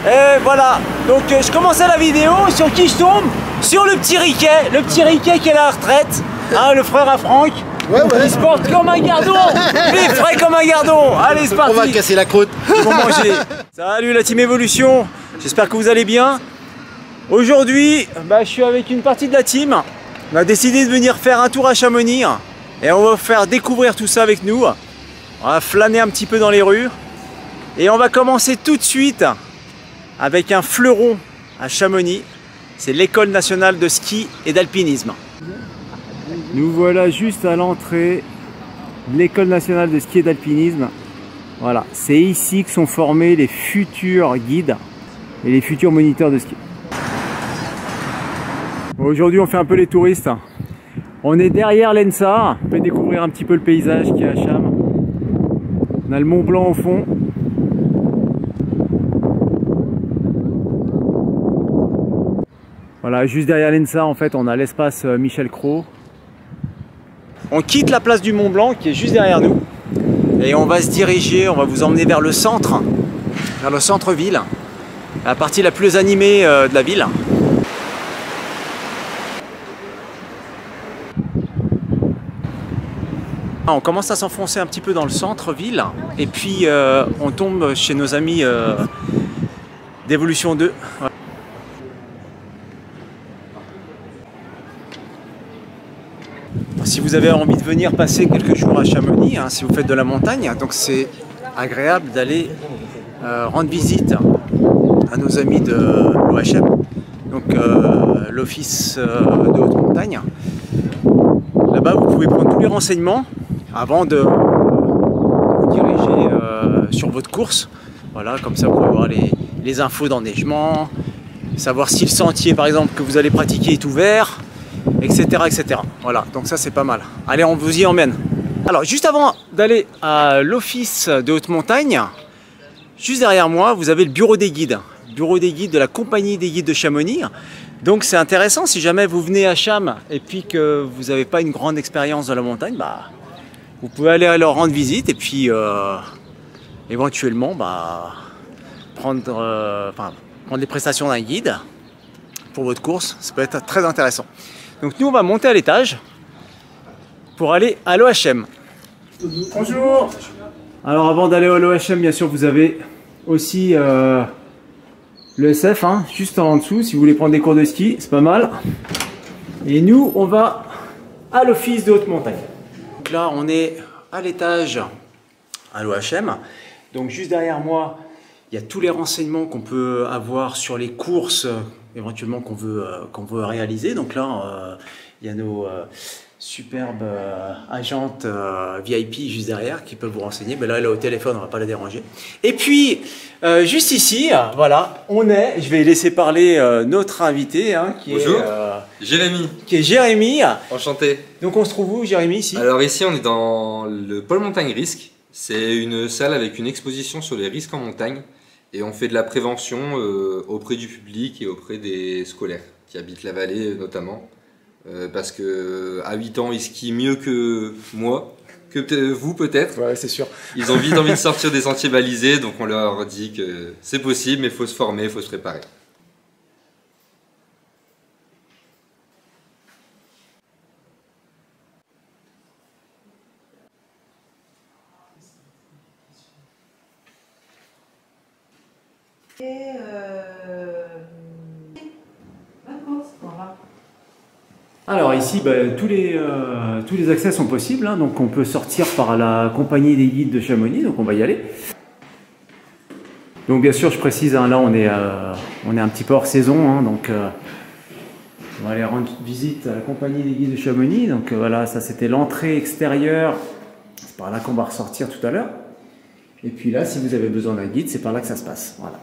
Et voilà, donc je commençais la vidéo, sur qui je tombe? Sur le petit Riquet qui est à la retraite, hein, le frère à Franck. Ouais. Il se porte comme un gardon, il est frais comme un gardon. Allez, c'est parti. On va casser la croûte. Ils vont manger. Salut la team Evolution, j'espère que vous allez bien. Aujourd'hui, je suis avec une partie de la team. On a décidé de venir faire un tour à Chamonix et on va vous faire découvrir tout ça avec nous. On va flâner un petit peu dans les rues et on va commencer tout de suite avec un fleuron à Chamonix. C'est l'école nationale de ski et d'alpinisme. Nous voilà juste à l'entrée de l'école nationale de ski et d'alpinisme. Voilà, c'est ici que sont formés les futurs guides et les futurs moniteurs de ski. Aujourd'hui, on fait un peu les touristes. On est derrière l'ENSA. On peut découvrir un petit peu le paysage qui est à Cham. On a le Mont Blanc au fond. Voilà, juste derrière l'ENSA, en fait, on a l'espace Michel Cros. On quitte la place du Mont Blanc qui est juste derrière nous. Et on va se diriger, on va vous emmener vers le centre-ville, la partie la plus animée de la ville. On commence à s'enfoncer un petit peu dans le centre-ville et puis on tombe chez nos amis d'Evolution 2. Voilà. Si vous avez envie de venir passer quelques jours à Chamonix, hein, si vous faites de la montagne, donc c'est agréable d'aller rendre visite à nos amis de l'OHM, donc l'Office de haute montagne. Là-bas, vous pouvez prendre tous les renseignements avant de vous diriger sur votre course. Voilà, comme ça vous pouvez avoir les infos d'enneigement, savoir si le sentier par exemple que vous allez pratiquer est ouvert, etc. etc. Voilà, donc ça c'est pas mal. Allez, on vous y emmène. Alors juste avant d'aller à l'office de haute montagne, juste derrière moi vous avez le bureau des guides. Bureau des guides de la compagnie des guides de Chamonix. Donc c'est intéressant si jamais vous venez à Cham et puis que vous n'avez pas une grande expérience de la montagne, vous pouvez aller leur rendre visite et puis éventuellement prendre les prestations d'un guide pour votre course. Ça peut être très intéressant. Donc nous on va monter à l'étage pour aller à l'OHM. Bonjour. Alors avant d'aller à l'OHM, bien sûr vous avez aussi le SF, hein, juste en dessous, si vous voulez prendre des cours de ski, c'est pas mal. Et nous, on va à l'office de haute montagne. Donc là, on est à l'étage à l'OHM. Donc juste derrière moi, il y a tous les renseignements qu'on peut avoir sur les courses éventuellement qu'on veut réaliser. Donc là, il y a nos superbes agentes VIP juste derrière qui peuvent vous renseigner. Mais là, elle est au téléphone, on va pas la déranger. Et puis, juste ici, voilà, je vais laisser parler notre invité, hein, Bonjour. Jérémy. Qui est Jérémy. Enchanté. Donc on se trouve où, Jérémy, ici? Alors ici, on est dans le pôle montagne risque. C'est une salle avec une exposition sur les risques en montagne. Et on fait de la prévention auprès du public et auprès des scolaires qui habitent la vallée notamment. Parce qu'à 8 ans, ils skient mieux que moi, que vous peut-être. Ouais, c'est sûr. Ils ont vite envie de sortir des sentiers balisés, donc on leur dit que c'est possible, mais il faut se former, il faut se préparer. Alors ici, tous les accès sont possibles, hein, donc on peut sortir par la compagnie des guides de Chamonix, donc on va y aller. Donc bien sûr, je précise, hein, là on est un petit peu hors saison, hein, donc on va aller rendre visite à la compagnie des guides de Chamonix. Donc voilà, ça c'était l'entrée extérieure, c'est par là qu'on va ressortir tout à l'heure. Et puis là, si vous avez besoin d'un guide, c'est par là que ça se passe. Voilà.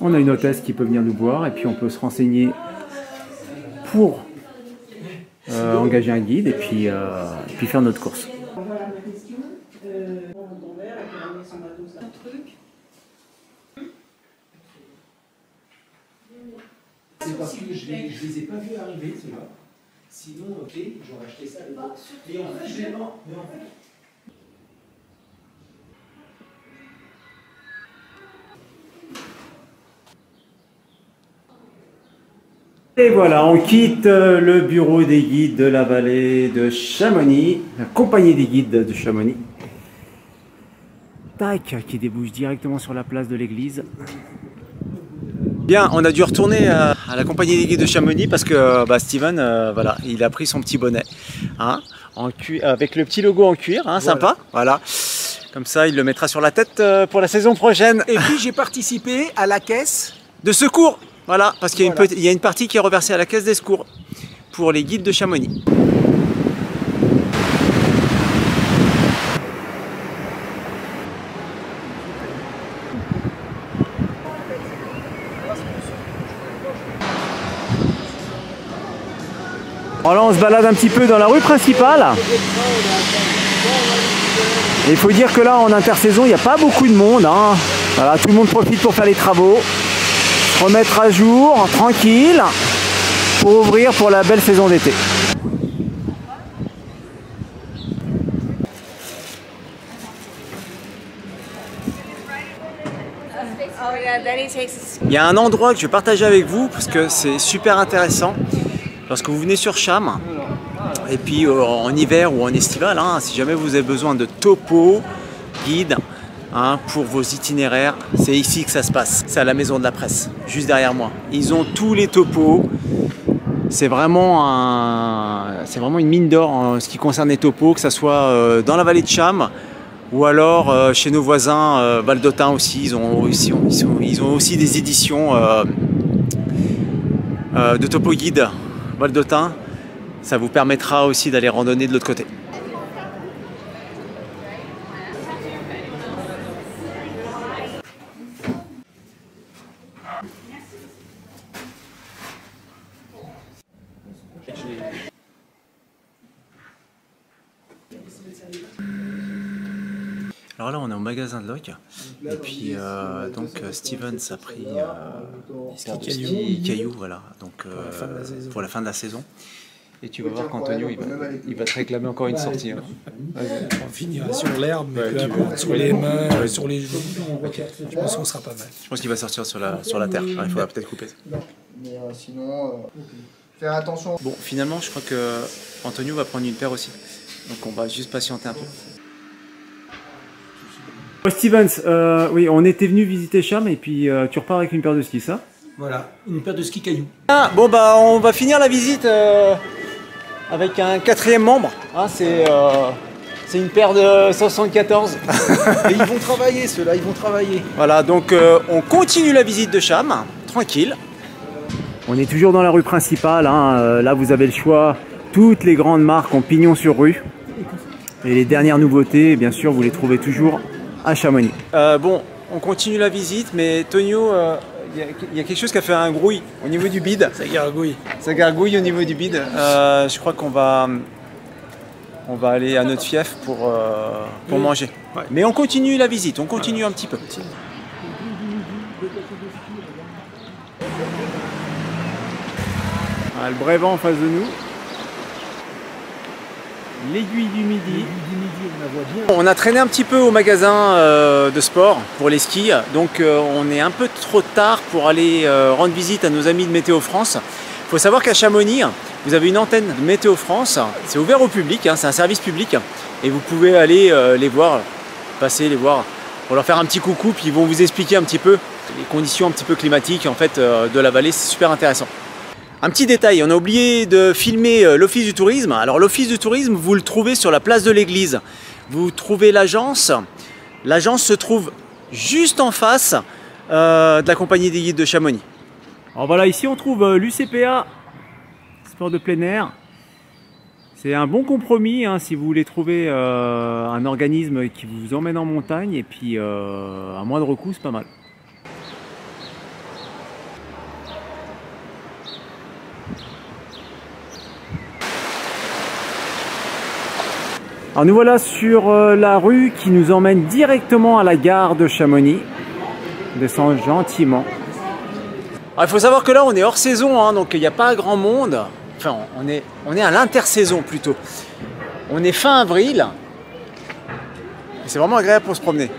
On a une hôtesse qui peut venir nous voir et puis on peut se renseigner pour engager un guide et puis faire notre course. C'est parce que je les ai pas vus arriver, tu vois. Sinon, ok, j'aurais acheté ça. Et en fait, je les vends. Mais en fait... Et voilà, on quitte le bureau des guides de la vallée de Chamonix, la compagnie des guides de Chamonix. Tac, qui débouche directement sur la place de l'église. Bien, on a dû retourner à la compagnie des guides de Chamonix parce que Steven, voilà, il a pris son petit bonnet, hein, avec le petit logo en cuir, hein, sympa, voilà. Comme ça, il le mettra sur la tête pour la saison prochaine. Et puis j'ai participé à la caisse de secours. Voilà, parce qu'il y a une partie qui est reversée à la caisse des secours pour les guides de Chamonix. Alors là, on se balade un petit peu dans la rue principale. Et il faut dire que là, en intersaison, il n'y a pas beaucoup de monde, hein. Voilà, tout le monde profite pour faire les travaux. Remettre à jour, tranquille, pour ouvrir pour la belle saison d'été. Il y a un endroit que je vais partager avec vous parce que c'est super intéressant. Lorsque vous venez sur Cham, et puis en hiver ou en estival, hein, si jamais vous avez besoin de topo, guide, hein, pour vos itinéraires, c'est ici que ça se passe. C'est à la Maison de la Presse, juste derrière moi. Ils ont tous les topos. C'est vraiment une mine d'or en ce qui concerne les topos, que ce soit dans la vallée de Cham ou alors chez nos voisins valdôtains aussi. Ils ont aussi des éditions de topo guide valdôtains. Ça vous permettra aussi d'aller randonner de l'autre côté. Alors là, on est au magasin de Loc, et puis donc Steven a pris des cailloux, voilà, donc pour la fin de la saison. Et tu vas voir qu'Antonio, il va te réclamer encore une sortie. Hein. On finira sur l'herbe, sur les mains, sur les genoux. Okay. Je pense qu'on sera pas mal. Je pense qu'il va sortir sur la terre. Alors, il faudra peut-être couper. Mais sinon, faire attention. Bon, finalement, je crois que Antonio va prendre une paire aussi. Donc on va juste patienter un peu. Stevens, oui, on était venu visiter Cham et puis tu repars avec une paire de skis, ça? Voilà, une paire de skis cailloux. Ah, bon bah on va finir la visite avec un 4e membre. Hein, c'est une paire de 174. Et ils vont travailler ceux-là, ils vont travailler. Voilà, donc on continue la visite de Cham, tranquille. On est toujours dans la rue principale, hein, là vous avez le choix. Toutes les grandes marques ont pignon sur rue. Et les dernières nouveautés, bien sûr, vous les trouvez toujours à Chamonix. Bon, on continue la visite, mais Tonio, il y a quelque chose qui a fait un grouille au niveau du bide. Ça gargouille. Ça gargouille au niveau du bide. Je crois qu'on va aller à notre fief pour manger. Ouais. Mais on continue la visite, on continue un petit peu. Ah, le Brévent en face de nous. L'aiguille du Midi. On a traîné un petit peu au magasin de sport pour les skis, donc on est un peu trop tard pour aller rendre visite à nos amis de Météo France. Il faut savoir qu'à Chamonix, vous avez une antenne de Météo France, c'est ouvert au public, hein, c'est un service public, et vous pouvez aller les voir, passer les voir, pour leur faire un petit coucou, puis ils vont vous expliquer un petit peu les conditions un petit peu climatiques en fait, de la vallée, c'est super intéressant. Un petit détail, on a oublié de filmer l'office du tourisme. Alors l'office du tourisme, vous le trouvez sur la place de l'église. Vous trouvez l'agence. L'agence se trouve juste en face de la compagnie des guides de Chamonix. Alors voilà, ici on trouve l'UCPA, sport de plein air. C'est un bon compromis hein, si vous voulez trouver un organisme qui vous emmène en montagne et puis à moindre coût, c'est pas mal. Alors nous voilà sur la rue qui nous emmène directement à la gare de Chamonix. On descend gentiment. Alors, il faut savoir que là on est hors saison, hein, donc il n'y a pas grand monde. Enfin, on est à l'intersaison plutôt. On est fin avril. C'est vraiment agréable pour se promener.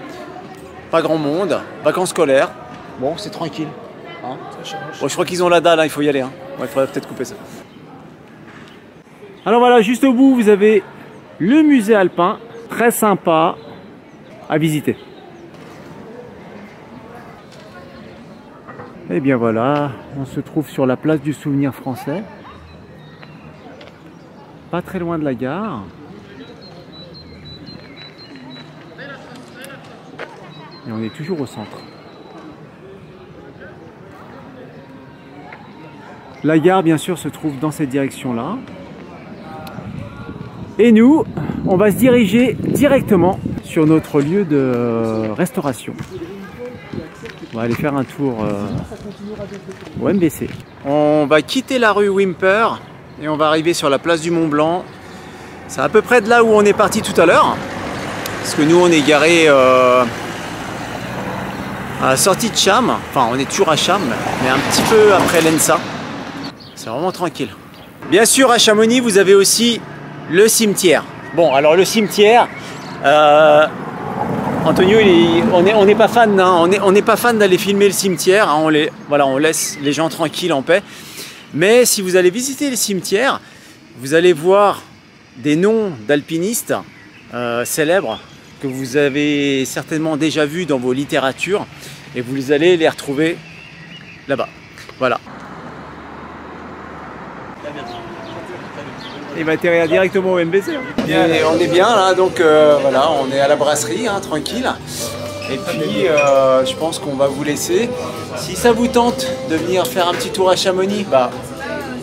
Pas grand monde, vacances scolaires. Bon, c'est tranquille. Hein. Bon, je crois qu'ils ont la dalle, hein, il faut y aller. Hein. Ouais, il faudrait peut-être couper ça. Alors voilà, juste au bout, vous avez le musée alpin. Très sympa à visiter. Et bien voilà, on se trouve sur la place du souvenir français. Pas très loin de la gare. Et on est toujours au centre. La gare, bien sûr, se trouve dans cette direction-là. Et nous, on va se diriger directement sur notre lieu de restauration. On va aller faire un tour au MBC. On va quitter la rue Whymper et on va arriver sur la place du Mont Blanc. C'est à peu près de là où on est parti tout à l'heure. Parce que nous, on est garé à la sortie de Cham. Enfin, on est toujours à Cham, mais un petit peu après l'ENSA. C'est vraiment tranquille. Bien sûr, à Chamonix, vous avez aussi le cimetière. Bon, alors le cimetière, Antonio, on n'est pas fan, hein, on n'est pas fan d'aller filmer le cimetière. Hein, on laisse les gens tranquilles en paix. Mais si vous allez visiter le cimetière, vous allez voir des noms d'alpinistes célèbres que vous avez certainement déjà vus dans vos littératures et vous allez les retrouver là-bas. Voilà. Il va atterrir directement au MBC. Et on est bien là, donc voilà, on est à la brasserie, hein, tranquille. Et puis je pense qu'on va vous laisser. Si ça vous tente de venir faire un petit tour à Chamonix, bah,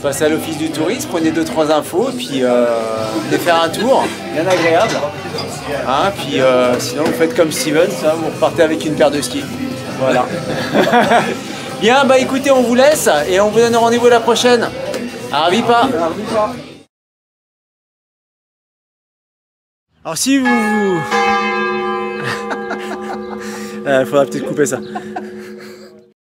passez à l'office du tourisme, prenez 2-3 infos, et puis venez faire un tour, bien agréable. Hein, puis sinon vous faites comme Steven, ça, vous repartez avec une paire de skis. Voilà. Bien, bah écoutez, on vous laisse et on vous donne rendez-vous la prochaine. Arvipa. Alors si vous... faudra peut-être couper ça.